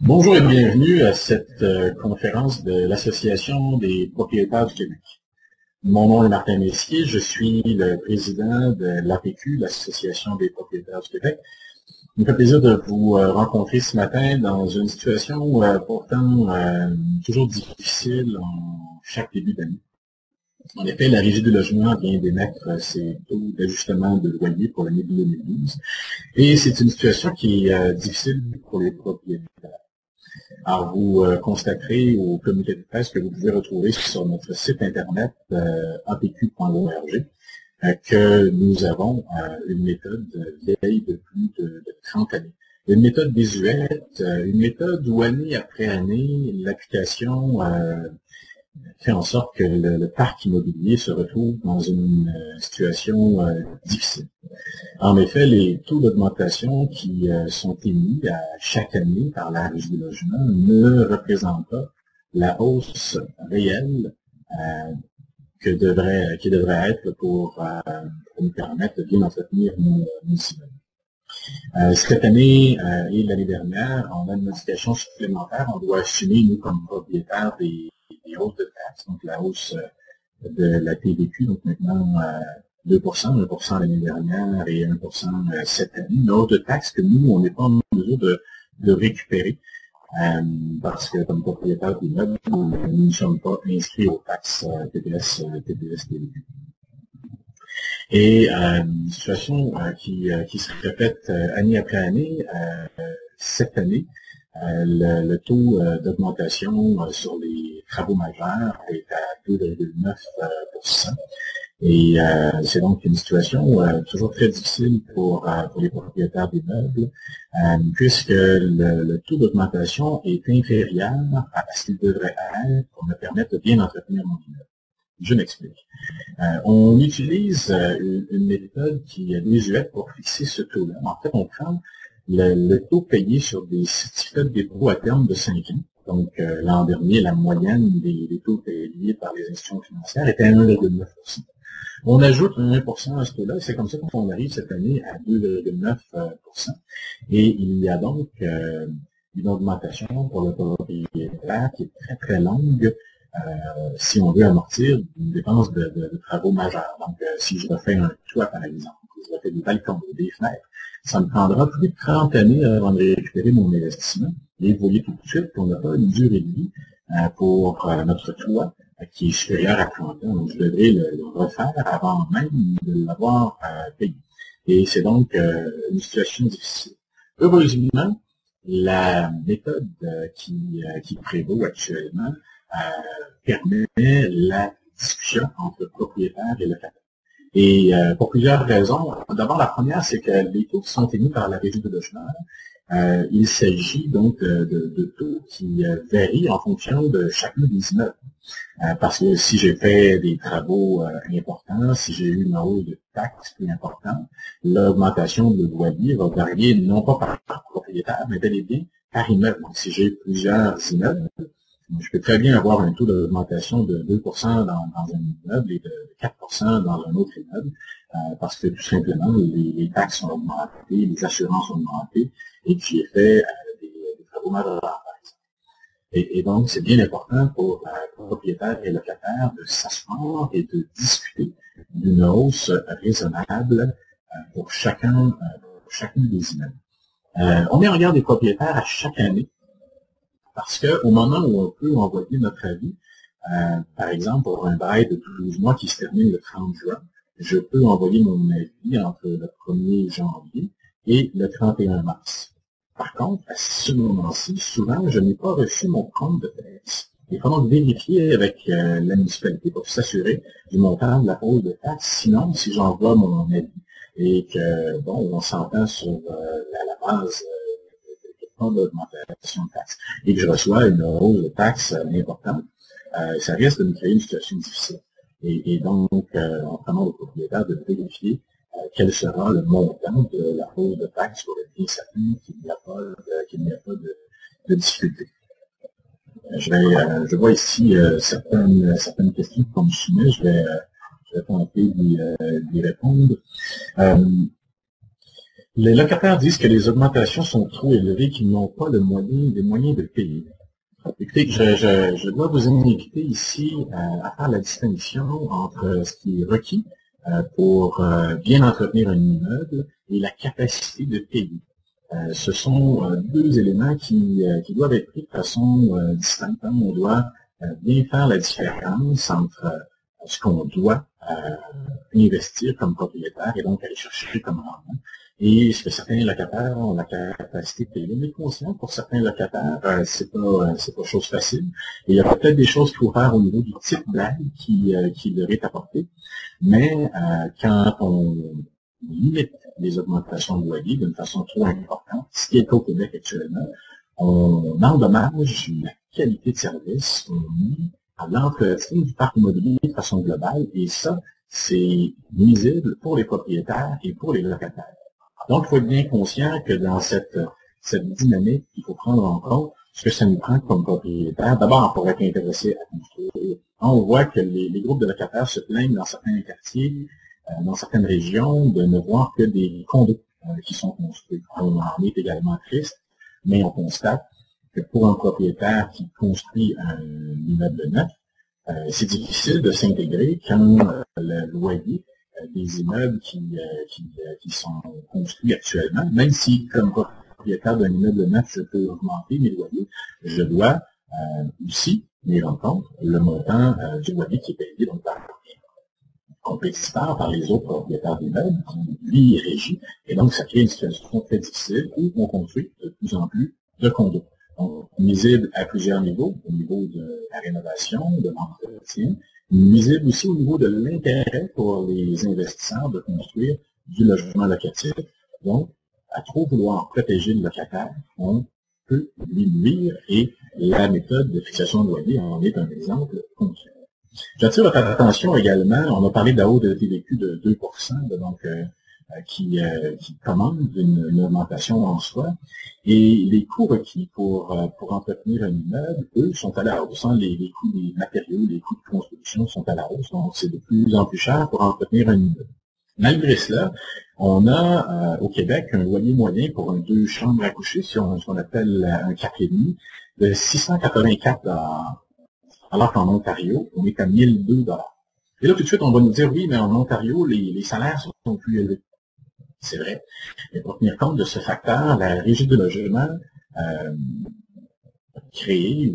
Bonjour et bienvenue à cette conférence de l'Association des propriétaires du Québec. Mon nom est Martin Messier, je suis le président de l'APQ, l'Association des propriétaires du Québec. Il me fait plaisir de vous rencontrer ce matin dans une situation pourtant toujours difficile en chaque début d'année. En effet, la Régie du logement vient d'émettre ses taux d'ajustement de loyer pour l'année 2012 et c'est une situation qui est difficile pour les propriétaires. Alors, vous constaterez au communiqué de presse que vous pouvez retrouver sur notre site internet apq.org que nous avons une méthode vieille de plus de 30 années. Une méthode désuète, une méthode où année après année, l'application fait en sorte que le parc immobilier se retrouve dans une situation difficile. En effet, les taux d'augmentation qui sont émis à chaque année par la Régie du logement ne représentent pas la hausse réelle qui devrait être pour nous permettre de bien entretenir nos immeubles. Cette année et l'année dernière, on a une modification supplémentaire. On doit assumer, nous, comme propriétaires, des hausses de taxes, donc la hausse de la TVQ, donc maintenant 2%, 1% l'année dernière et 1% cette année. Une hausse de taxes que nous, on n'est pas en mesure de récupérer parce que comme propriétaire d'immeuble, nous ne sommes pas inscrits aux taxes TPS, TVQ. Et une situation qui se répète année après année. Cette année, le taux d'augmentation sur les travaux majeurs est à 2,9%. Et c'est donc une situation toujours très difficile pour les propriétaires d'immeubles, puisque le taux d'augmentation est inférieur à ce qu'il devrait être pour me permettre de bien entretenir mon immeuble. Je m'explique. On utilise une méthode qui est désuète pour fixer ce taux-là. En fait, on prend le taux payé sur des certificats de dépôt à terme de 5 ans. Donc, l'an dernier, la moyenne des taux payés par les institutions financières était à 1,9%. On ajoute 1% à ce taux-là, et c'est comme ça qu'on arrive cette année à 2,9%. Et il y a donc une augmentation pour le propriétaire qui est très, très longue si on veut amortir une dépense de travaux majeurs. Donc, si je refais un toit, par exemple, je refais des balcons, des fenêtres, ça me prendra plus de 30 années avant de récupérer mon investissement. Et vous voyez tout de suite qu'on n'a pas une durée de vie pour notre toit qui est supérieur à 30 ans. Donc, je devrais le refaire avant même de l'avoir payé. Et c'est donc une situation difficile. Heureusement, la méthode qui prévaut actuellement permet la discussion entre le propriétaire et le locataire. Et pour plusieurs raisons. D'abord, la première, c'est que les taux qui sont émis par la Régie du logement, il s'agit donc de taux qui varient en fonction de chacun des immeubles. Parce que si j'ai fait des travaux importants, si j'ai eu une hausse de taxes plus importante, l'augmentation de loyer va varier non pas par propriétaire, mais bel et bien par immeuble. Donc, si j'ai plusieurs immeubles, je peux très bien avoir un taux d'augmentation de 2% dans un immeuble et de 4% dans un autre immeuble, parce que tout simplement, les taxes sont augmentées, les assurances sont augmentées, et que j'ai fait des travaux majeurs, par exemple. Et donc, c'est bien important pour propriétaires et locataires de s'asseoir et de discuter d'une hausse raisonnable pour chacun des immeubles. On met en garde des propriétaires à chaque année, parce qu'au moment où on peut envoyer notre avis, par exemple, pour un bail de 12 mois qui se termine le 30 juin, je peux envoyer mon avis entre le 1er janvier et le 31 mars. Par contre, à ce moment-ci, souvent, je n'ai pas reçu mon compte de taxe. Il faut donc vérifier avec la municipalité pour s'assurer du montant de la hausse de taxe. Sinon, si j'envoie mon avis et que, bon, on s'entend sur la base d'augmentation de taxes et que je reçois une hausse de taxes importante, ça risque de me créer une situation difficile. Et donc, en prenant le propriétaire de vérifier quel sera le montant de la hausse de taxes pour être bien certain qu'il n'y a pas de difficulté. Je vois ici certaines questions qu'on me soumet, je vais tenter d'y répondre. Les locataires disent que les augmentations sont trop élevées, qu'ils n'ont pas les moyens de payer. Écoutez, je dois vous inviter ici à faire la distinction entre ce qui est requis pour bien entretenir un immeuble et la capacité de payer. Ce sont deux éléments qui doivent être pris de façon distincte. On doit bien faire la différence entre ce qu'on doit investir comme propriétaire et donc aller chercher comme rendement. Et ce que certains locataires ont la capacité de payer. Mais conscient, pour certains locataires, c'est pas chose facile. Et il y aura peut-être des choses qu'il faut faire au niveau du type d'aide qui leur est apporté. Mais quand on limite les augmentations de loyer d'une façon trop importante, ce qui est le cas au Québec actuellement, on endommage la qualité de service, on met à l'entretien du parc immobilier de façon globale, et ça, c'est nuisible pour les propriétaires et pour les locataires. Donc, il faut être bien conscient que dans cette dynamique, il faut prendre en compte ce que ça nous prend comme propriétaire. D'abord, pour être intéressé à construire. On voit que les groupes de locataires se plaignent dans certains quartiers, dans certaines régions, de ne voir que des condos qui sont construits. On en est également triste, mais on constate que pour un propriétaire qui construit un immeuble neuf, c'est difficile de s'intégrer quand le loyer des immeubles qui sont construits actuellement, même si, comme propriétaire d'un immeuble neuf, je peux augmenter mes loyers, je dois aussi tenir en compte le montant du loyer qui est payé donc par compétiteur, par les autres propriétaires d'immeubles, qui, lui, est régi, et donc ça crée une situation très difficile où on construit de plus en plus de condos. Donc, nuisible à plusieurs niveaux, au niveau de la rénovation, de l'entretien, nuisible aussi au niveau de l'intérêt pour les investisseurs de construire du logement locatif. Donc, à trop vouloir protéger le locataire, on peut lui nuire, et la méthode de fixation de loyer en est un exemple concret. J'attire votre attention également, on a parlé de la hausse de TVQ de 2%, donc qui commande une augmentation en soi, et les coûts requis pour entretenir un immeuble, eux, sont à la hausse. Les coûts des matériaux, les coûts de construction sont à la hausse, donc c'est de plus en plus cher pour entretenir un immeuble. Malgré cela, on a au Québec un loyer moyen pour un 2 chambres à coucher, ce qu'on appelle un 4,5, de 684 $. Alors qu'en Ontario, on est à 1002 $. Et là, tout de suite, on va nous dire, oui, mais en Ontario, les salaires sont plus élevés. C'est vrai. Mais pour tenir compte de ce facteur, la Régie du logement a créé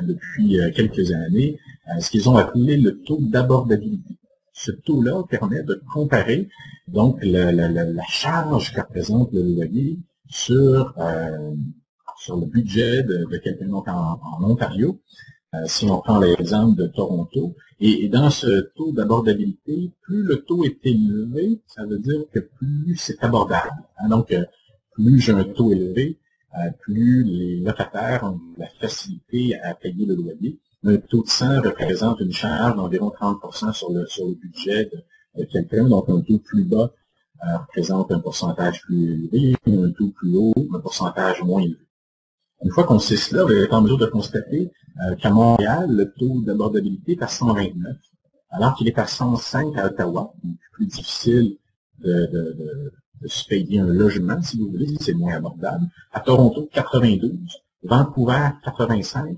depuis quelques années ce qu'ils ont appelé le taux d'abordabilité. Ce taux-là permet de comparer donc la charge que représente le loyer sur le budget de quelqu'un donc en Ontario, si on prend l'exemple de Toronto. Et dans ce taux d'abordabilité, plus le taux est élevé, ça veut dire que plus c'est abordable. Donc, plus j'ai un taux élevé, plus les locataires ont la facilité à payer le loyer. Un taux de 100 représente une charge d'environ 30% sur le budget de quelqu'un, donc un taux plus bas représente un pourcentage plus élevé, un taux plus haut, un pourcentage moins élevé. Une fois qu'on sait cela, vous êtes en mesure de constater qu'à Montréal, le taux d'abordabilité est à 129, alors qu'il est à 105 à Ottawa. Donc, plus difficile de se payer un logement, si vous voulez, c'est moins abordable. À Toronto, 92, Vancouver, 85,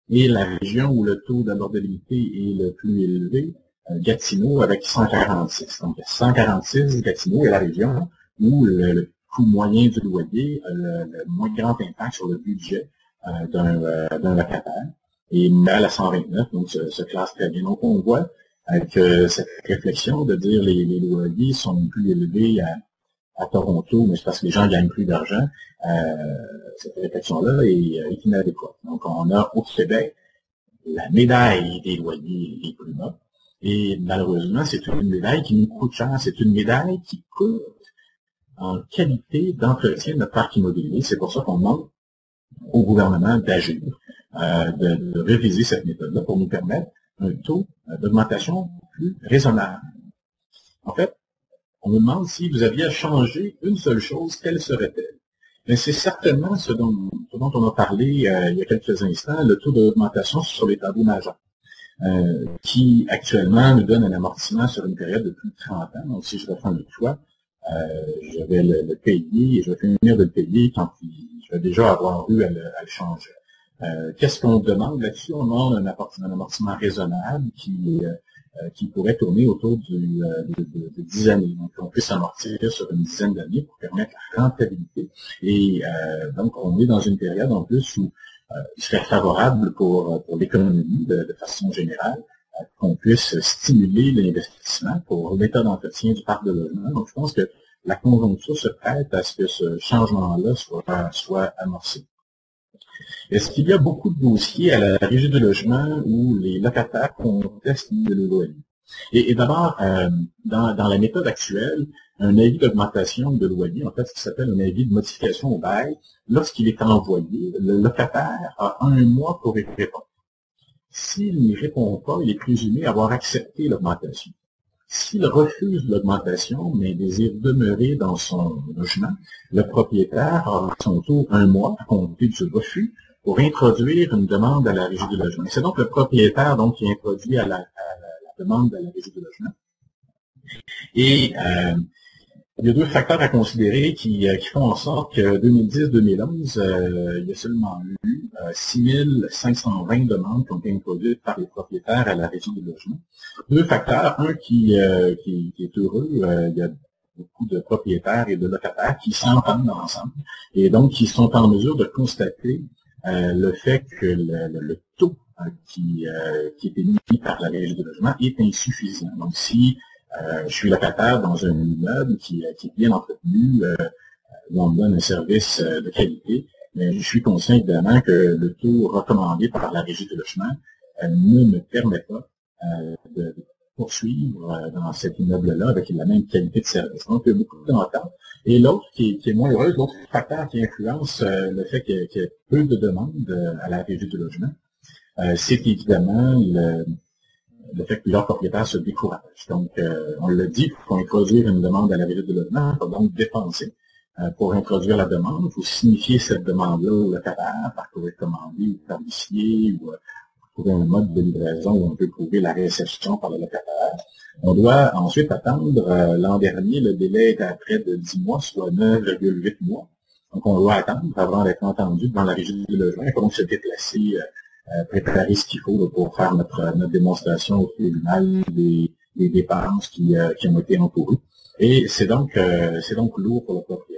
et la région où le taux d'abordabilité est le plus élevé, Gatineau, avec 146. Donc, 146, Gatineau est la région où le coût moyen du loyer a le moins grand impact sur le budget d'un locataire. Et Montréal à 129, donc se classe très bien. Donc on voit que cette réflexion de dire les loyers sont plus élevés à Toronto, mais c'est parce que les gens gagnent plus d'argent, cette réflexion-là est inadéquate. Donc on a au Québec la médaille des loyers les plus bas, et malheureusement c'est une médaille qui nous coûte cher, c'est une médaille qui coûte en qualité d'entretien de notre parc immobilier. C'est pour ça qu'on demande au gouvernement d'agir, de réviser cette méthode-là pour nous permettre un taux d'augmentation plus raisonnable. En fait, on nous demande si vous aviez à changer une seule chose, quelle serait-elle? Mais c'est certainement ce dont on a parlé il y a quelques instants, le taux d'augmentation sur les tableaux majeurs, qui actuellement nous donne un amortissement sur une période de plus de 30 ans. Donc si je reprends le choix, je vais le payer et je vais finir de le payer quand je vais déjà avoir eu à le changer. Qu'est-ce qu'on demande là-dessus? On demande un amortissement raisonnable qui pourrait tourner autour de 10 années. Donc, on puisse amortir sur une dizaine d'années pour permettre la rentabilité. Et donc, on est dans une période en plus où il serait favorable pour l'économie de façon générale, qu'on puisse stimuler l'investissement pour l'état d'entretien du parc de logement. Donc, je pense que la conjoncture se prête à ce que ce changement-là soit amorcé. Est-ce qu'il y a beaucoup de dossiers à la Régie du logement où les locataires contestent le loyer? Et d'abord, dans la méthode actuelle, un avis d'augmentation de loyer, en fait, ce qui s'appelle un avis de modification au bail, lorsqu'il est envoyé, le locataire a 1 mois pour y répondre. S'il n'y répond pas, il est présumé avoir accepté l'augmentation. S'il refuse l'augmentation, mais désire demeurer dans son logement, le propriétaire a à son tour 1 mois à compter du refus pour introduire une demande à la Régie du logement. C'est donc le propriétaire donc, qui introduit à la demande à la Régie du logement. Et il y a 2 facteurs à considérer qui font en sorte que 2010-2011, il y a seulement eu 6520 demandes qui ont été introduites par les propriétaires à la Régie du logement. 2 facteurs, un qui est heureux, il y a beaucoup de propriétaires et de locataires qui s'entendent ensemble et donc qui sont en mesure de constater le fait que le taux qui est émis par la Régie du logement est insuffisant. Donc si je suis locataire dans un immeuble qui est bien entretenu, où on me donne un service de qualité, mais je suis conscient évidemment que le taux recommandé par la Régie du logement ne me permet pas de poursuivre dans cet immeuble-là avec la même qualité de service. Donc, il y a beaucoup d'ententes. Et l'autre qui est moins heureuse, l'autre facteur qui influence le fait qu'il y ait peu de demandes à la Régie du logement, c'est évidemment le fait que plusieurs propriétaires se découragent. Donc, on l'a dit, il faut introduire une demande à la Régie du logement, il faut donc dépenser. Pour introduire la demande, il faut signifier cette demande-là au locataire par courrier commandé ou par huissier ou trouver un mode de livraison où on peut prouver la réception par le locataire. On doit ensuite attendre, l'an dernier, le délai était à près de 10 mois, soit 9,8 mois. Donc, on doit attendre avant d'être entendu devant la Régie du logement. Il faut donc se déplacer, préparer ce qu'il faut pour faire notre démonstration au tribunal des dépenses qui ont été encourus. Et c'est donc lourd pour le propriétaire.